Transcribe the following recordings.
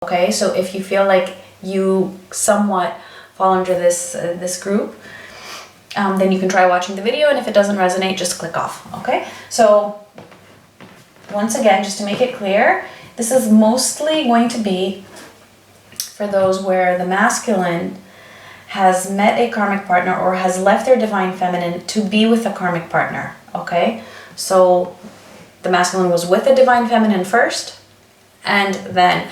Okay, so if you feel like you somewhat fall under this group, then you can try watching the video, and if it doesn't resonate, just click off, okay? So once again, just to make it clear, this is mostly going to be for those where the masculine has met a karmic partner or has left their divine feminine to be with a karmic partner, okay? So the masculine was with the divine feminine first, and then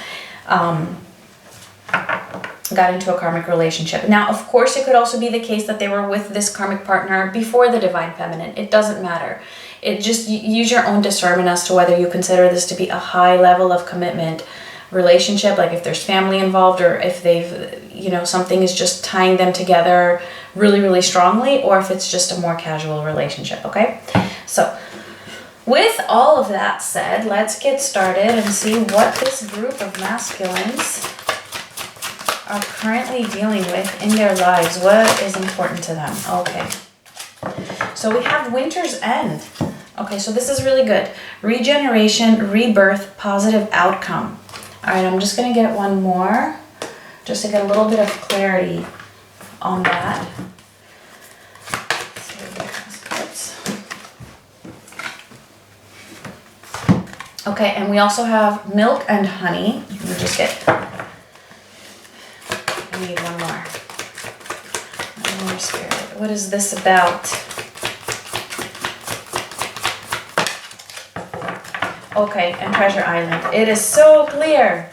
got into a karmic relationship. Now, of course, it could also be the case that they were with this karmic partner before the divine feminine. It doesn't matter. It just use your own discernment as to whether you consider this to be a high level of commitment relationship, like if there's family involved, or if they've, you know, something is just tying them together really, really strongly, or if it's just a more casual relationship, okay? So with all of that said, let's get started and see what this group of masculines are currently dealing with in their lives. What is important to them? Okay. So we have Winter's End. Okay, so this is really good. Regeneration, rebirth, positive outcome. All right, I'm just going to get one more just to get a little bit of clarity on that. Okay, and we also have milk and honey. Let me just get... I need one more. One more spirit. What is this about? Okay, and Treasure Island. It is so clear.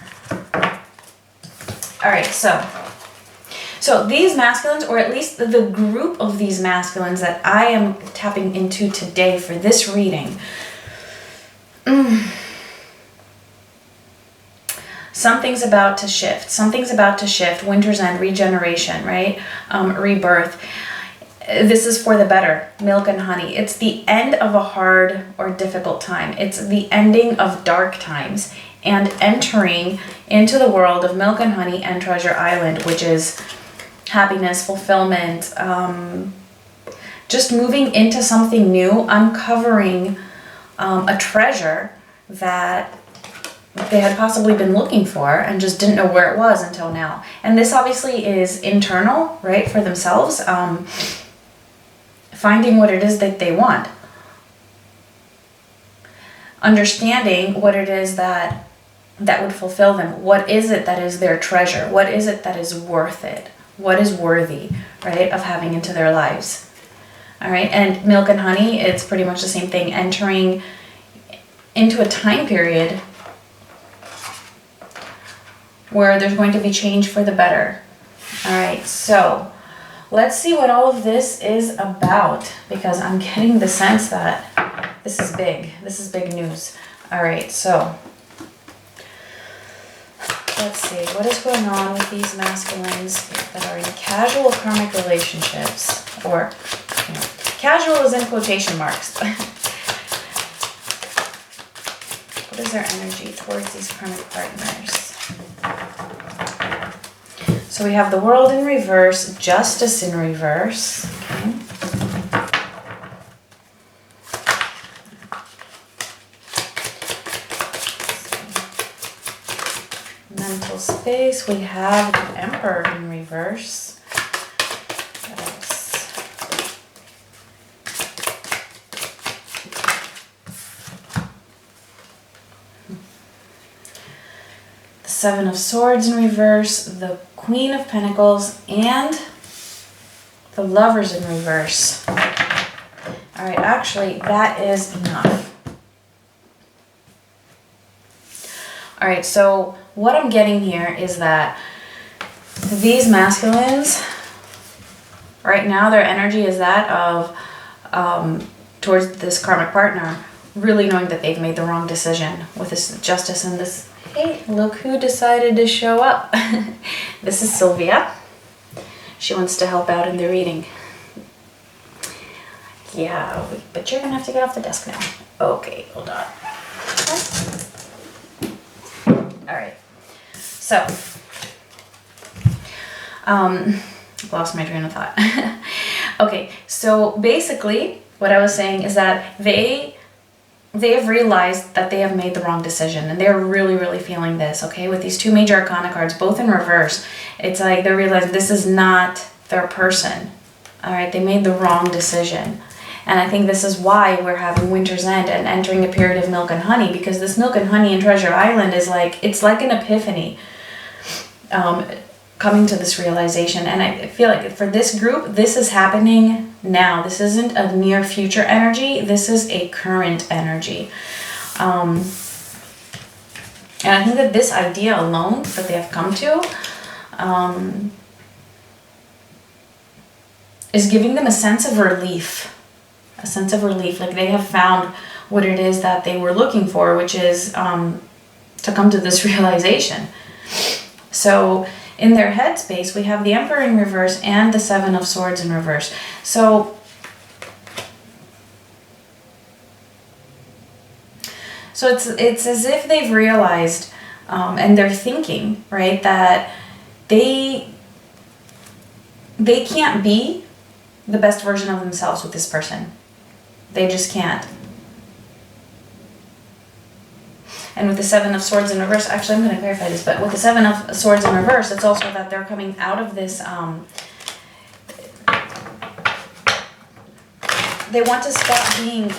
All right, so these masculines, or at least the group of these masculines that I am tapping into today for this reading, something's about to shift. Something's about to shift. Winter's End, regeneration, right? Rebirth. This is for the better. Milk and honey. It's the end of a hard or difficult time. It's the ending of dark times and entering into the world of milk and honey and Treasure Island, which is happiness, fulfillment, just moving into something new, uncovering a treasure that they had possibly been looking for and just didn't know where it was until now. And this obviously is internal, right, for themselves, finding what it is that they want, understanding what it is that would fulfill them. What is it that is their treasure? What is it that is worth it? What is worthy, right, of having into their lives? All right, and milk and honey, it's pretty much the same thing, entering into a time period where there's going to be change for the better. All right, so let's see what all of this is about, because I'm getting the sense that this is big. This is big news. All right, so let's see. What is going on with these masculines that are in casual karmic relationships? Or, you know, casual is in quotation marks. What is their energy towards these karmic partners? So we have the World in reverse, Justice in reverse. Okay. Mental space, we have the Emperor in reverse. What else? The Seven of Swords in reverse, the Queen of Pentacles, and the Lovers in reverse. All right, actually, that is enough. All right, so what I'm getting here is that these masculines, right now, their energy is that of, towards this karmic partner, really knowing that they've made the wrong decision with this Justice and this. Hey, look who decided to show up. This is Sylvia. She wants to help out in the reading. Yeah, but you're gonna have to get off the desk now. Okay, hold on. All right. So, lost my train of thought. Okay, so basically what I was saying is that they they have realized that they have made the wrong decision, and they're really, really feeling this, okay? With these 2 major arcana cards, both in reverse, it's like they're realizing this is not their person, all right? They made the wrong decision. And I think this is why we're having Winter's End and entering a period of milk and honey, because this milk and honey in Treasure Island is like, it's like an epiphany coming to this realization. And I feel like for this group, this is happening now. This isn't a near future energy. This is a current energy. And I think that this idea alone that they have come to is giving them a sense of relief. A sense of relief. Like they have found what it is that they were looking for, which is to come to this realization. So in their headspace, we have the Emperor in reverse and the 7 of Swords in reverse. So it's as if they've realized, and they're thinking, right, that they can't be the best version of themselves with this person. They just can't. And with the 7 of Swords in reverse, actually I'm going to clarify this, but with the 7 of Swords in reverse, it's also that they're coming out of this, they want to stop being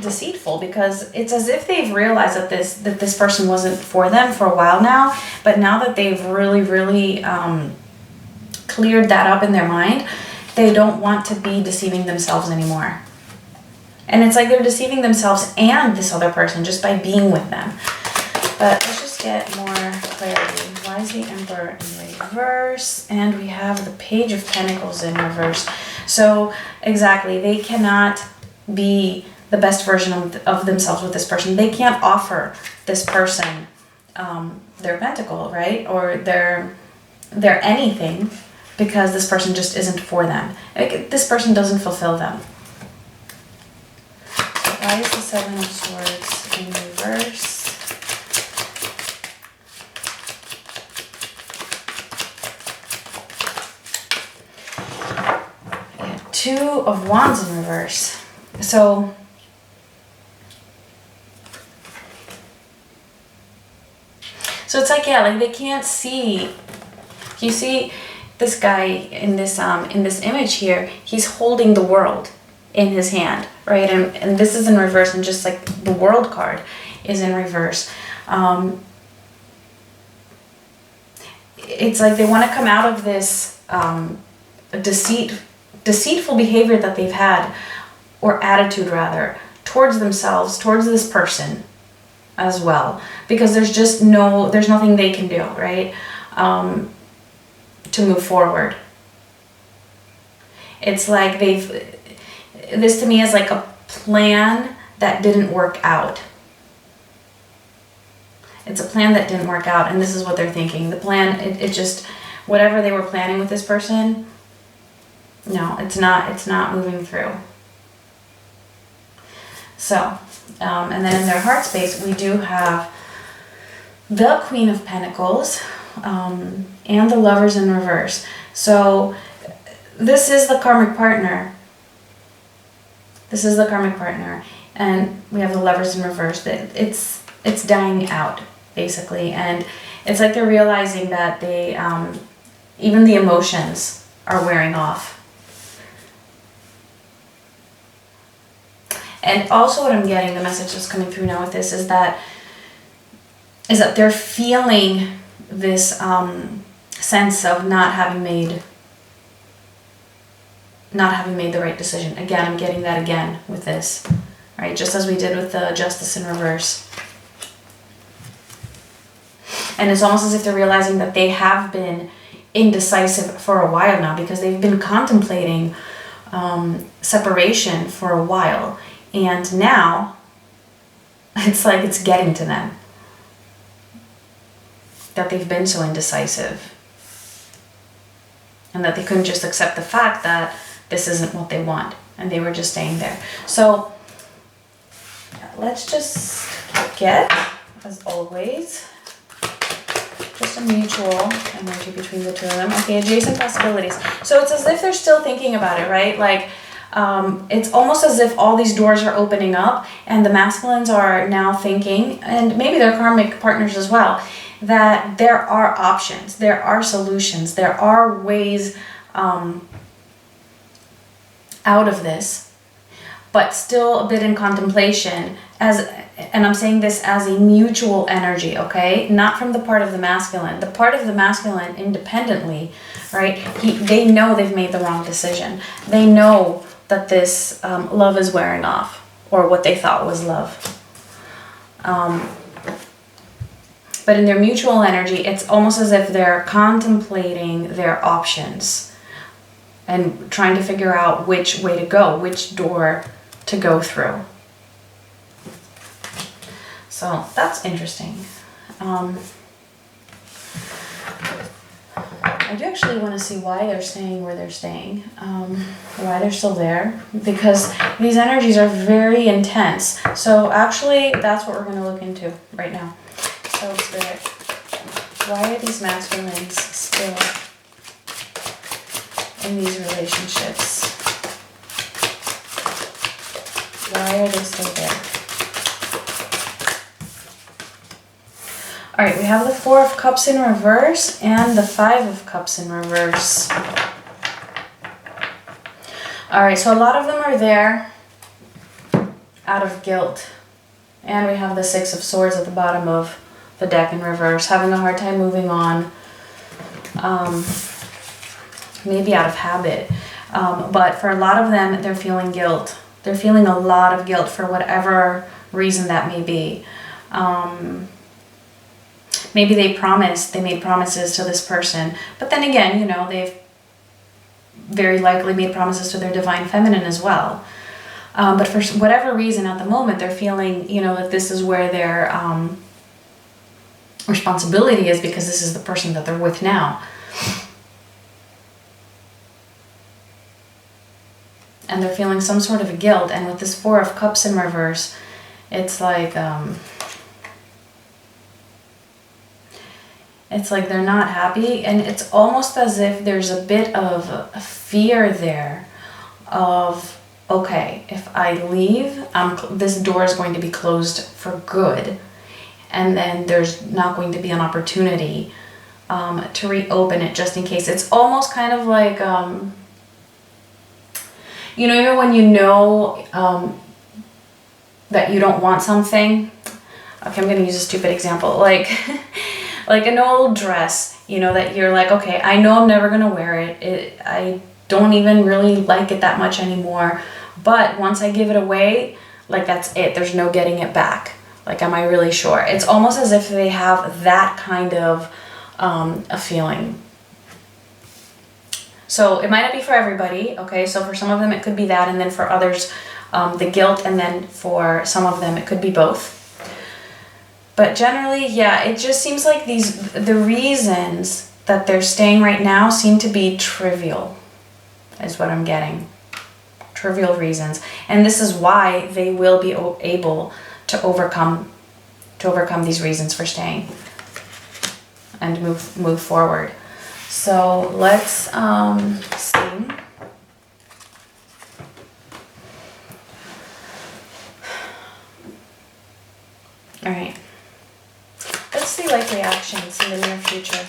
deceitful, because it's as if they've realized that this person wasn't for them for a while now, but now that they've really cleared that up in their mind, they don't want to be deceiving themselves anymore. And it's like they're deceiving themselves and this other person just by being with them. But let's just get more clarity. Why is the Emperor in reverse? And we have the Page of Pentacles in reverse. So exactly, they cannot be the best version of themselves with this person. They can't offer this person their pentacle, right? Or their anything, because this person just isn't for them. Like, this person doesn't fulfill them. Why is the 7 of Swords in reverse? 2 of Wands in reverse. So it's like, yeah, like they can't see. You see this guy in this image here, he's holding the world in his hand, right? And this is in reverse, and just like the World card is in reverse. It's like they want to come out of this deceitful behavior that they've had, or attitude rather, towards themselves, towards this person as well, because there's nothing they can do, right? To move forward. It's like this to me is like a plan that didn't work out. It's a plan that didn't work out, and this is what they're thinking. The plan, it just, whatever they were planning with this person, no, it's not moving through. So, and then in their heart space, we do have the Queen of Pentacles, and the Lovers in reverse. So this is the karmic partner. This is the karmic partner, and we have the Lovers in reverse. It's dying out, basically, and it's like they're realizing that they even the emotions are wearing off. And also what I'm getting, the message that's coming through now with this is that they're feeling this sense of not having made the right decision. Again, I'm getting that again with this, right? Just as we did with the Justice in reverse. And it's almost as if they're realizing that they have been indecisive for a while now, because they've been contemplating separation for a while. And now it's like it's getting to them, that they've been so indecisive, and that they couldn't just accept the fact that this isn't what they want, and they were just staying there. So let's just get, as always, just a mutual energy between the two of them. Okay, adjacent possibilities. So it's as if they're still thinking about it, right? Like, It's almost as if all these doors are opening up, and the masculines are now thinking, and maybe their karmic partners as well, that there are options, there are solutions, there are ways out of this, but still a bit in contemplation, and I'm saying this as a mutual energy, okay? Not from the part of the masculine. The part of the masculine independently, right? They know they've made the wrong decision. They know that this love is wearing off, or what they thought was love. But in their mutual energy, it's almost as if they're contemplating their options and trying to figure out which way to go, which door to go through. So that's interesting. I do actually want to see why they're staying where they're staying, why they're still there, because these energies are very intense. So actually, that's what we're going to look into right now. So Spirit, why are these masculines still in these relationships? Why are they still there? All right, we have the Four of Cups in reverse and the Five of Cups in reverse. All right, so a lot of them are there out of guilt. And we have the Six of Swords at the bottom of the deck in reverse, having a hard time moving on, maybe out of habit. But for a lot of them, they're feeling guilt. They're feeling a lot of guilt for whatever reason that may be. Maybe they made promises to this person, but then again, you know, they've very likely made promises to their divine feminine as well. But for whatever reason at the moment, they're feeling, you know, that this is where their responsibility is, because this is the person that they're with now. And they're feeling some sort of a guilt. And with this Four of Cups in reverse, it's like they're not happy, and it's almost as if there's a bit of a fear there of, okay, if I leave, this door is going to be closed for good, and then there's not going to be an opportunity to reopen it just in case. It's almost kind of like, you know, even when you know that you don't want something. Okay, I'm going to use a stupid example, like an old dress, you know, that you're like, okay, I know I'm never going to wear it. I don't even really like it that much anymore. But once I give it away, like, that's it. There's no getting it back. Like, am I really sure? It's almost as if they have that kind of a feeling. So it might not be for everybody, okay? So for some of them, it could be that. And then for others, the guilt. And then for some of them, it could be both. But generally, yeah, it just seems like the reasons that they're staying right now seem to be trivial, is what I'm getting. Trivial reasons. And this is why they will be able to overcome these reasons for staying and move forward. So let's see. All right. Let's see likely actions in the near future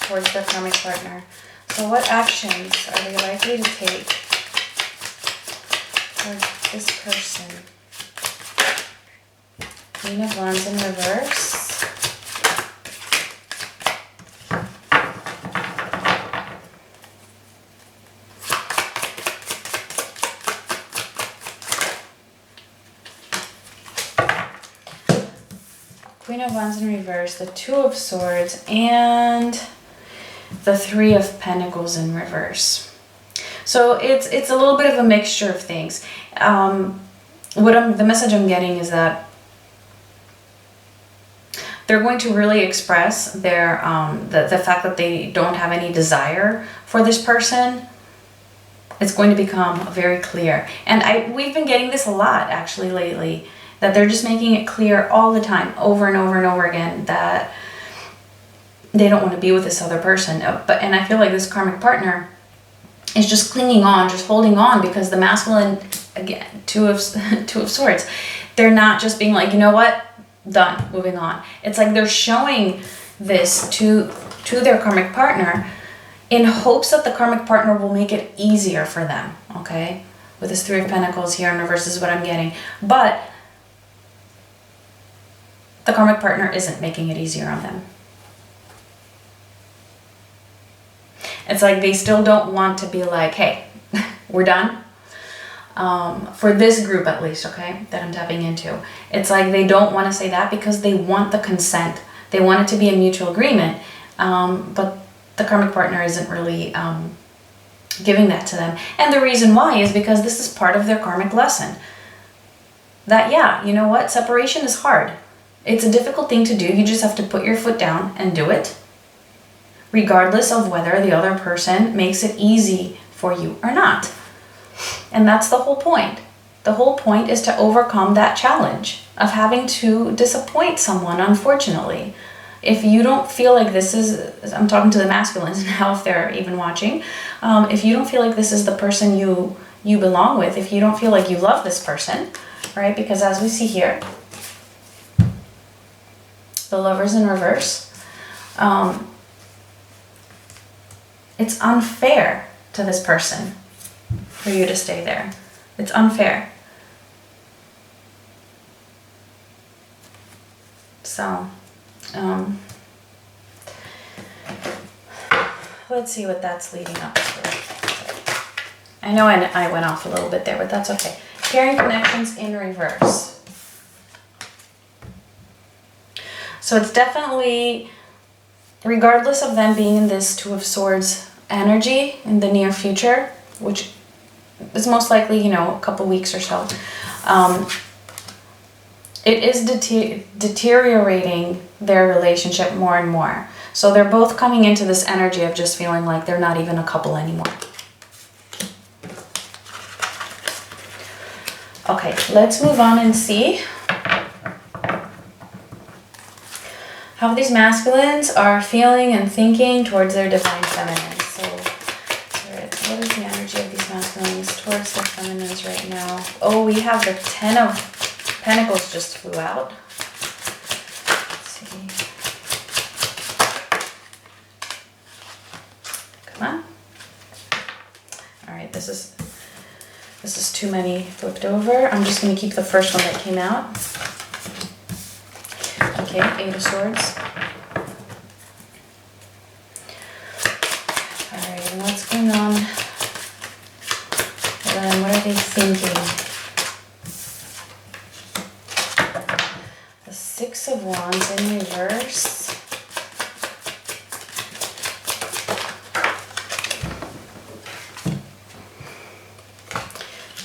towards their karmic partner. So what actions are they likely to take towards this person? Queen of Wands in reverse. Queen of Wands in reverse, the Two of Swords, and the Three of Pentacles in reverse. So it's a little bit of a mixture of things. The message I'm getting is that they're going to really express their the fact that they don't have any desire for this person. It's going to become very clear. And we've been getting this a lot actually lately, that they're just making it clear all the time, over and over and over again, that they don't want to be with this other person. And I feel like this karmic partner is just clinging on, just holding on, because the masculine, again, two of swords, they're not just being like, you know what, done, moving on. It's like they're showing this to their karmic partner in hopes that the karmic partner will make it easier for them, okay? With this Three of Pentacles here in reverse is what I'm getting. But the karmic partner isn't making it easier on them. It's like they still don't want to be like, hey, we're done. For this group at least, okay, that I'm tapping into. It's like they don't want to say that because they want the consent. They want it to be a mutual agreement. But the karmic partner isn't really giving that to them. And the reason why is because this is part of their karmic lesson. That, yeah, you know what? Separation is hard. It's a difficult thing to do. You just have to put your foot down and do it, regardless of whether the other person makes it easy for you or not. And that's the whole point. The whole point is to overcome that challenge of having to disappoint someone, unfortunately. If you don't feel like this is, I'm talking to the masculines now if they're even watching, if you don't feel like this is the person you belong with, if you don't feel like you love this person, right? Because as we see here, the Lover's in reverse, it's unfair to this person for you to stay there. It's unfair. So, let's see what that's leading up to. I know I went off a little bit there, but that's okay. Carrying connections in reverse. So it's definitely, regardless of them being in this Two of Swords energy in the near future, which is most likely, you know, a couple weeks or so, it is deteriorating their relationship more and more. So they're both coming into this energy of just feeling like they're not even a couple anymore. Okay, let's move on and see how these masculines are feeling and thinking towards their divine feminines. So, what is the energy of these masculines towards their feminines right now? Oh, we have the Ten of Pentacles just flew out. Let's see. Come on. All right, this is too many flipped over. I'm just going to keep the first one that came out. Okay, Eight of Swords. Alright, and what's going on? Then what are they thinking? The Six of Wands in reverse.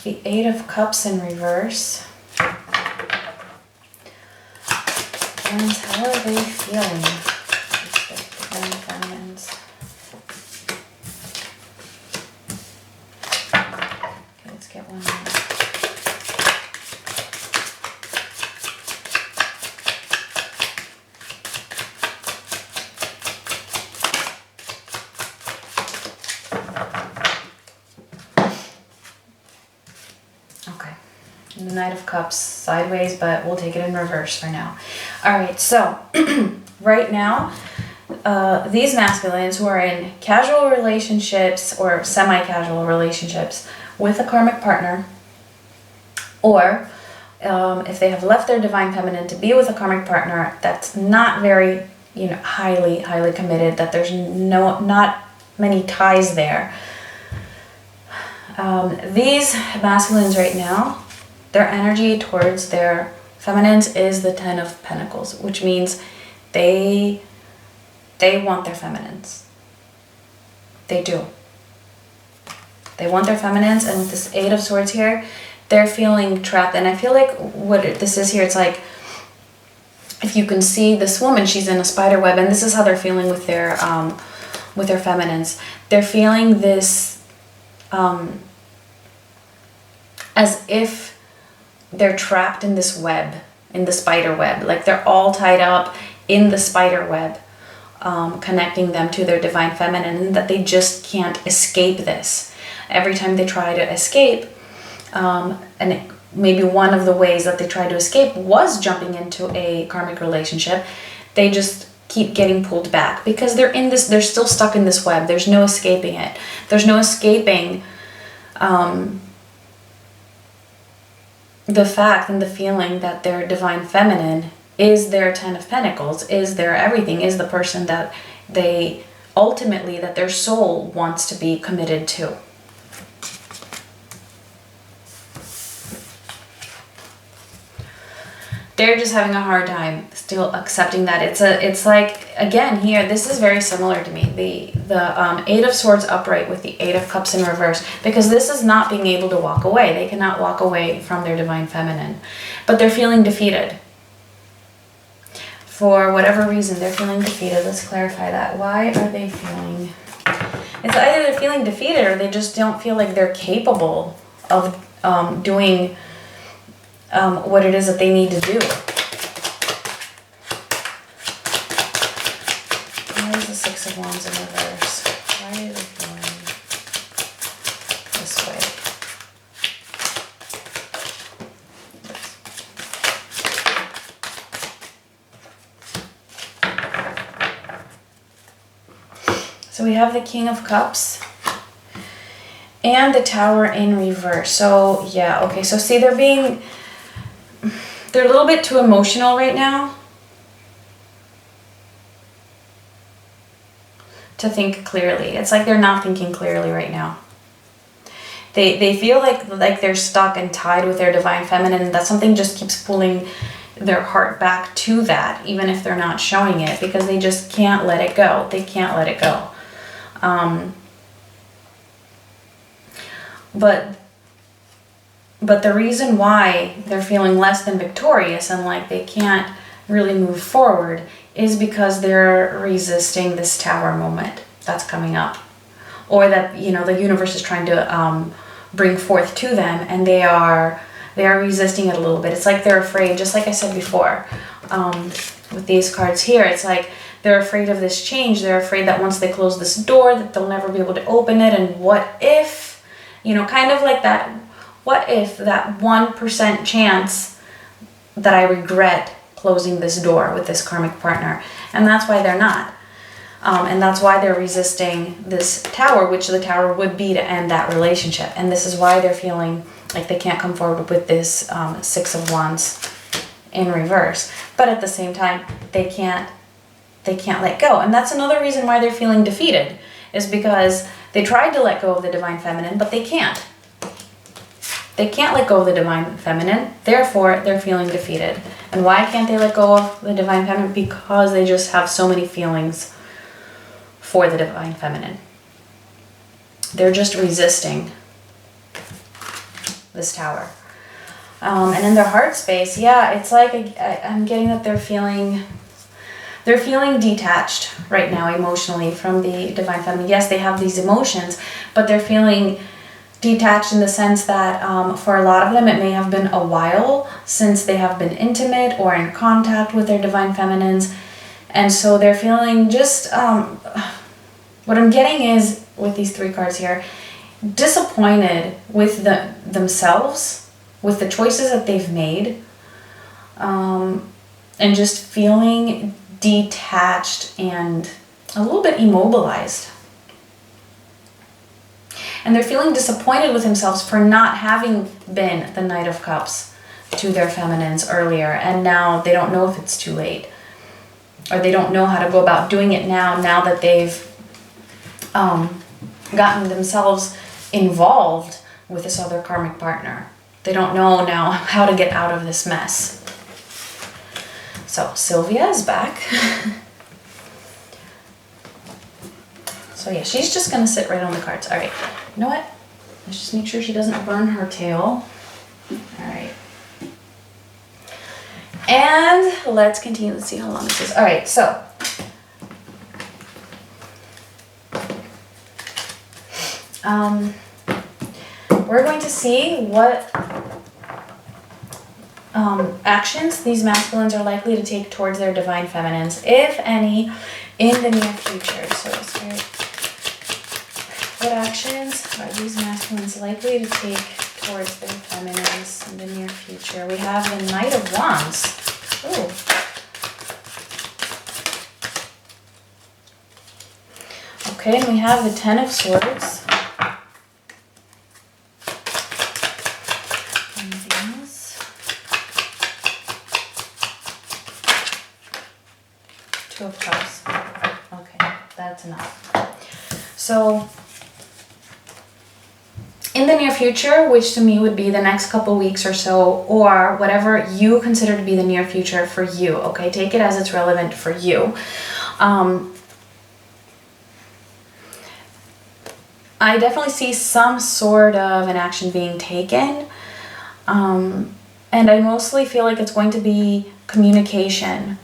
The Eight of Cups in reverse. And how are they feeling? Divine feminines. Okay, let's get one more. Okay. And the Knight of Cups sideways, but we'll take it in reverse for now. All right, so right now, these masculines who are in casual relationships or semi-casual relationships with a karmic partner, or if they have left their divine feminine to be with a karmic partner that's not very, you know, highly committed, that there's not many ties there. These masculines right now, their energy towards their feminines is the Ten of Pentacles, which means they want their feminines. They do. They want their feminines, and with this Eight of Swords here, they're feeling trapped. And I feel like what this is here, it's like, if you can see this woman, she's in a spider web, and this is how they're feeling with their feminines. They're feeling this as if they're trapped in this web, in the spider web. Like they're all tied up in the spider web, connecting them to their divine feminine, and that they just can't escape this. every time they try to escape, maybe one of the ways that they try to escape was jumping into a karmic relationship, they just keep getting pulled back because they're still stuck in this web. There's no escaping it. There's no escaping the fact and the feeling that their divine feminine is their 10 of Pentacles, is their everything, is the person that they ultimately, that their soul wants to be committed to. They're just having a hard time still accepting that. It's like, again, here, this is very similar to me. The Eight of Swords upright with the Eight of Cups in reverse, because this is not being able to walk away. They cannot walk away from their divine feminine, but they're feeling defeated. For whatever reason, they're feeling defeated. Let's clarify that. Why are they feeling? It's either they're feeling defeated or they just don't feel like they're capable of doing what it is that they need to do. Why is the Six of Wands in reverse? Why are they feeling this way? So we have the King of Cups and the Tower in reverse. So yeah, okay, so see, they're a little bit too emotional right now to think clearly. It's like they're not thinking clearly right now. They feel like they're stuck and tied with their divine feminine, and that something just keeps pulling their heart back to that, even if they're not showing it, because they just can't let it go. They can't let it go. But the reason why they're feeling less than victorious and like they can't really move forward is because they're resisting this Tower moment that's coming up, or that, you know, the universe is trying to bring forth to them, and they are resisting it a little bit. It's like they're afraid, just like I said before, with these cards here. It's like they're afraid of this change. They're afraid that once they close this door that they'll never be able to open it, and what if, you know, kind of like that, what if that 1% chance that I regret closing this door with this karmic partner? And that's why they're not. And that's why they're resisting this Tower, which the Tower would be to end that relationship. And this is why they're feeling like they can't come forward with this Six of Wands in reverse. But at the same time, they can't let go. And that's another reason why they're feeling defeated, is because they tried to let go of the divine feminine, but they can't. They can't let go of the divine feminine, therefore they're feeling defeated. And why can't they let go of the divine feminine? Because they just have so many feelings for the divine feminine. They're just resisting this Tower. And in their heart space, yeah, it's like I'm getting that they're feeling detached right now emotionally from the divine feminine. Yes, they have these emotions, but they're feeling detached in the sense that for a lot of them it may have been a while since they have been intimate or in contact with their divine feminines, and so they're feeling just what I'm getting is, with these three cards here, disappointed with themselves, with the choices that they've made, and just feeling detached and a little bit immobilized. And they're feeling disappointed with themselves for not having been the Knight of Cups to their feminines earlier. And now they don't know if it's too late. Or they don't know how to go about doing it now that they've gotten themselves involved with this other karmic partner. They don't know now how to get out of this mess. So Sylvia is back. So yeah, she's just gonna sit right on the cards. All right, you know what? Let's just make sure she doesn't burn her tail. All right. And let's continue. Let's see how long this is. All right, so we're going to see what actions these masculines are likely to take towards their divine feminines, if any, in the near future. So Spirit, What actions are these masculines likely to take towards their feminines in the near future? We have the Knight of Wands. Ooh. Okay, and we have the Ten of Swords. And these. Two of Cups. Okay, that's enough. So, in the near future, which to me would be the next couple weeks or so, or whatever you consider to be the near future for you, okay? Take it as it's relevant for you. I definitely see some sort of an action being taken. And I mostly feel like it's going to be communication.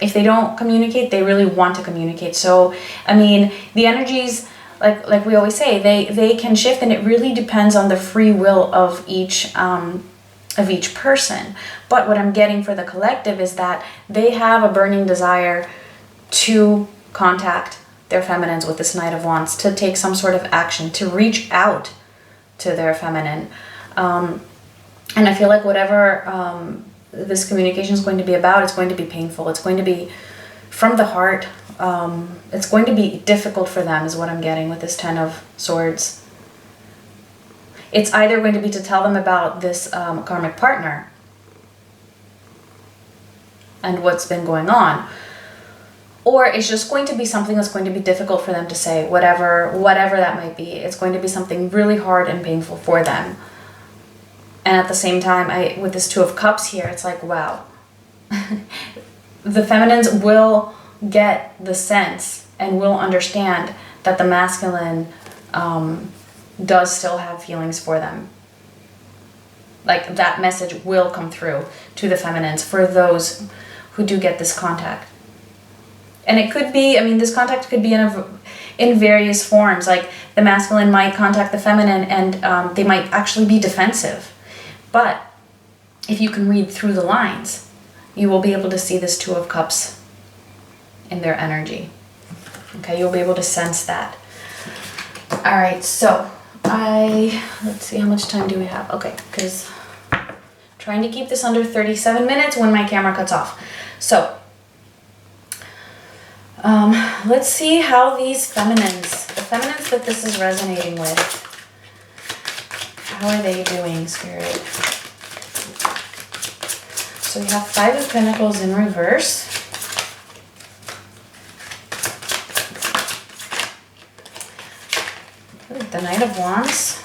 If they don't communicate, they really want to communicate. So, I mean, the energies, like we always say, they can shift, and it really depends on the free will of each person. But what I'm getting for the collective is that they have a burning desire to contact their feminines with this Knight of Wands, to take some sort of action, to reach out to their feminine. And I feel like whatever this communication is going to be about, it's going to be painful. It's going to be from the heart. It's going to be difficult for them is what I'm getting with this Ten of Swords. It's either going to be to tell them about this karmic partner and what's been going on, or it's just going to be something that's going to be difficult for them to say, whatever that might be. It's going to be something really hard and painful for them. And at the same time, with this Two of Cups here, it's like, wow. The feminines will get the sense and will understand that the masculine does still have feelings for them. Like, that message will come through to the feminines for those who do get this contact. And it could be, I mean, this contact could be in various forms. Like, the masculine might contact the feminine and they might actually be defensive. But if you can read through the lines, you will be able to see this Two of Cups in their energy. Okay, you'll be able to sense that. All right, so let's see, how much time do we have? Okay, because trying to keep this under 37 minutes when my camera cuts off. So, let's see how these feminines, the feminines that this is resonating with, how are they doing, Spirit? So we have Five of Pentacles in reverse. The Knight of Wands.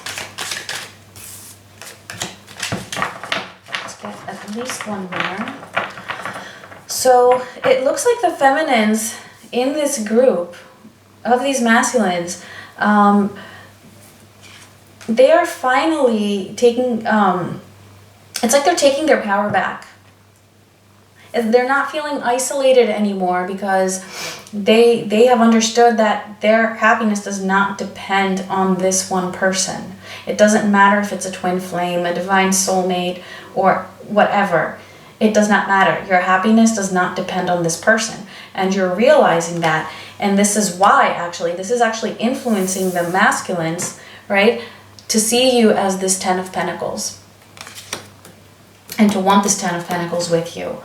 Let's get at least one more. So it looks like the feminines in this group of these masculines, they are finally taking, it's like they're taking their power back. They're not feeling isolated anymore because they have understood that their happiness does not depend on this one person. It doesn't matter if it's a twin flame, a divine soulmate, or whatever. It does not matter. Your happiness does not depend on this person. And you're realizing that. And this is why, actually, this is actually influencing the masculines, right? To see you as this Ten of Pentacles. And to want this Ten of Pentacles with you.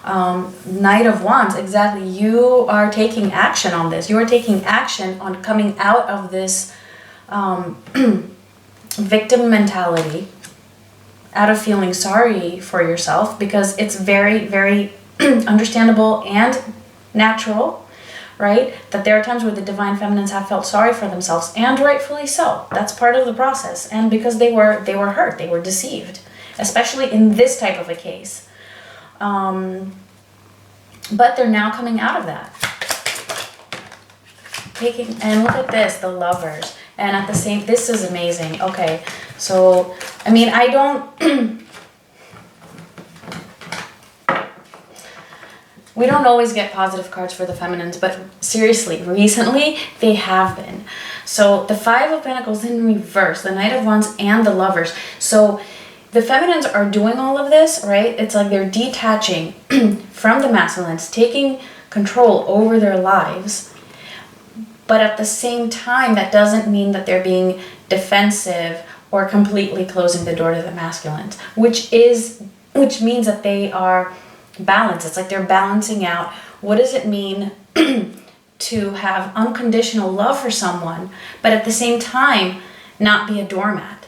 Knight of Wands, exactly. You are taking action on this. You are taking action on coming out of this victim mentality, out of feeling sorry for yourself, because it's very, very understandable and natural, right? That there are times where the divine feminines have felt sorry for themselves, and rightfully so. That's part of the process. And because they were hurt, they were deceived, especially in this type of a case. But they're now coming out of that. And look at this, the Lovers. And at the same, this is amazing. Okay, so, I mean, I don't, we don't always get positive cards for the feminines, but seriously, recently, they have been. So, the Five of Pentacles in reverse, the Knight of Wands, and the Lovers. So, the feminines are doing all of this, right? It's like they're detaching from the masculines, taking control over their lives. But at the same time, that doesn't mean that they're being defensive or completely closing the door to the masculines, which means that they are balanced. It's like they're balancing out, what does it mean to have unconditional love for someone, but at the same time, not be a doormat.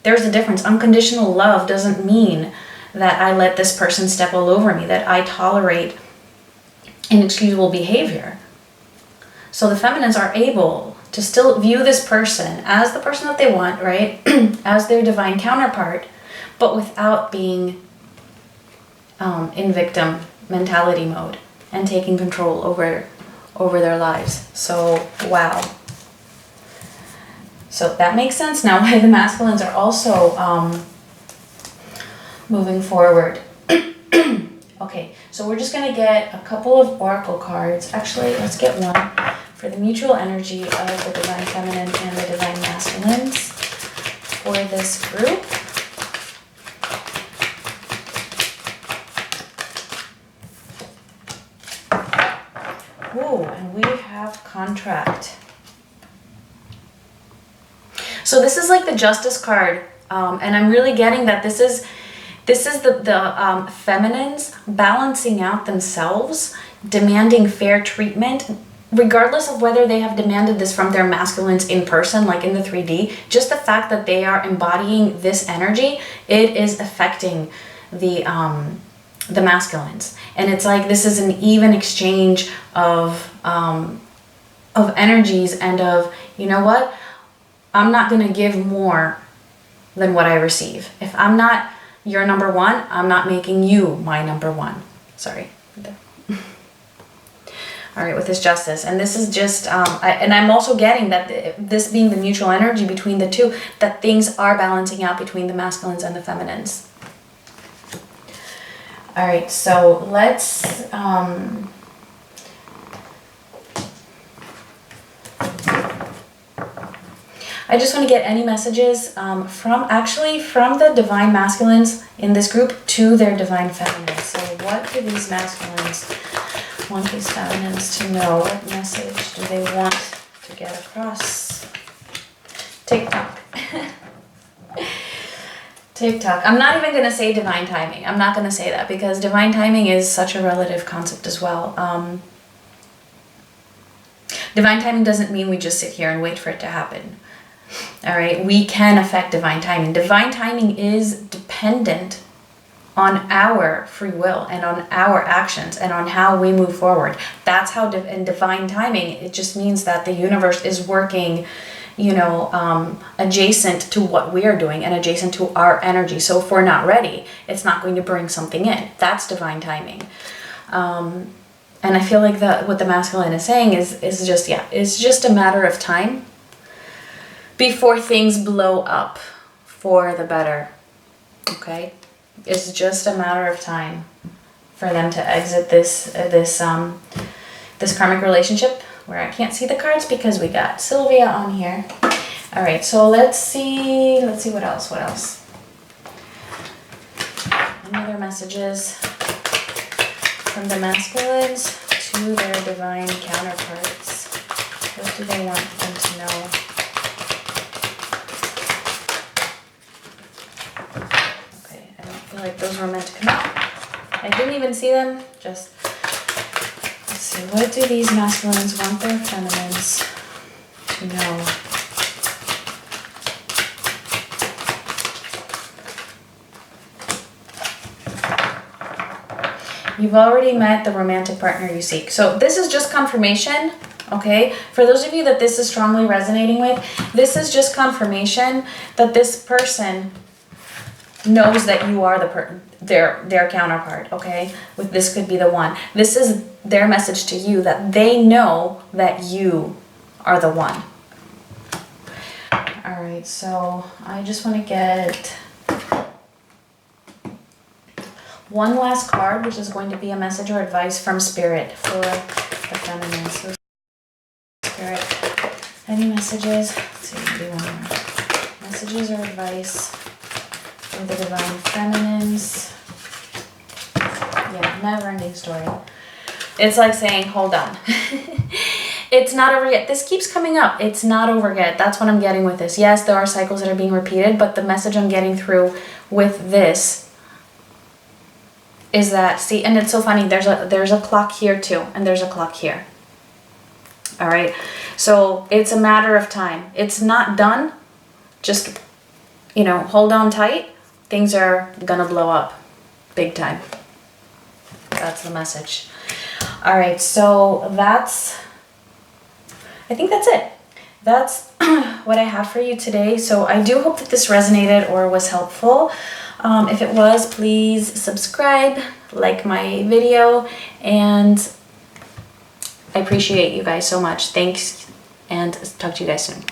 There's a difference. Unconditional love doesn't mean that I let this person step all over me, that I tolerate inexcusable behavior. So the feminines are able to still view this person as the person that they want, right? As their divine counterpart, but without being in victim mentality mode and taking control over their lives. So, wow. So that makes sense now why the masculines are also moving forward. Okay, so we're just going to get a couple of oracle cards. Actually, let's get one for the mutual energy of the divine feminine and the divine masculines for this group. Whoa, and we have contract. So this is like the Justice card, and I'm really getting that this is the feminines balancing out themselves, demanding fair treatment, regardless of whether they have demanded this from their masculines in person, like in the 3D. Just the fact that they are embodying this energy, it is affecting the masculines, and it's like this is an even exchange of energies and of, you know what, I'm not going to give more than what I receive. If I'm not your number one, I'm not making you my number one. Sorry. All right, with this Justice, and this is just I'm also getting that this being the mutual energy between the two, that things are balancing out between the masculines and the feminines. All right, so let's I just want to get any messages from the divine masculines in this group to their divine feminines. So what do these masculines want these feminines to know? What message do they want to get across? TikTok. TikTok. I'm not even going to say divine timing. I'm not going to say that because divine timing is such a relative concept as well. Divine timing doesn't mean we just sit here and wait for it to happen. All right, we can affect divine timing. Divine timing is dependent on our free will and on our actions and on how we move forward. That's how in divine timing, it just means that the universe is working, you know, adjacent to what we are doing and adjacent to our energy. So if we're not ready, it's not going to bring something in. That's divine timing. And I feel like what the masculine is saying is just, yeah, it's just a matter of time before things blow up for the better. Okay? It's just a matter of time for them to exit this karmic relationship, where I can't see the cards because we got Sylvia on here. All right, so let's see what else. Any other messages from the masculines to their divine counterparts? What do they want them to know? Okay, I don't feel like those were meant to come out. I didn't even see them. Just, let's see, what do these masculines want their feminines to know? You've already met the romantic partner you seek. So this is just confirmation, okay? For those of you that this is strongly resonating with, this is just confirmation that this person knows that you are their counterpart, okay? This could be the one. This is their message to you, that they know that you are the one. All right, so I just want to get one last card, which is going to be a message or advice from Spirit for the feminine. So Spirit, any messages? Let's see, we can do one more. Messages or advice for the divine feminines. Yeah, never ending story. It's like saying, hold on. It's not over yet. This keeps coming up. It's not over yet. That's what I'm getting with this. Yes, there are cycles that are being repeated, but the message I'm getting through with this is that, see, and it's so funny, there's a clock here too, and there's a clock here. All right, so it's a matter of time. It's not done. Just, you know, hold on tight. Things are gonna blow up big time. That's the message. All right, so I think that's it. That's what I have for you today. So I do hope that this resonated or was helpful. If it was, please subscribe, like my video, and I appreciate you guys so much. Thanks, and talk to you guys soon.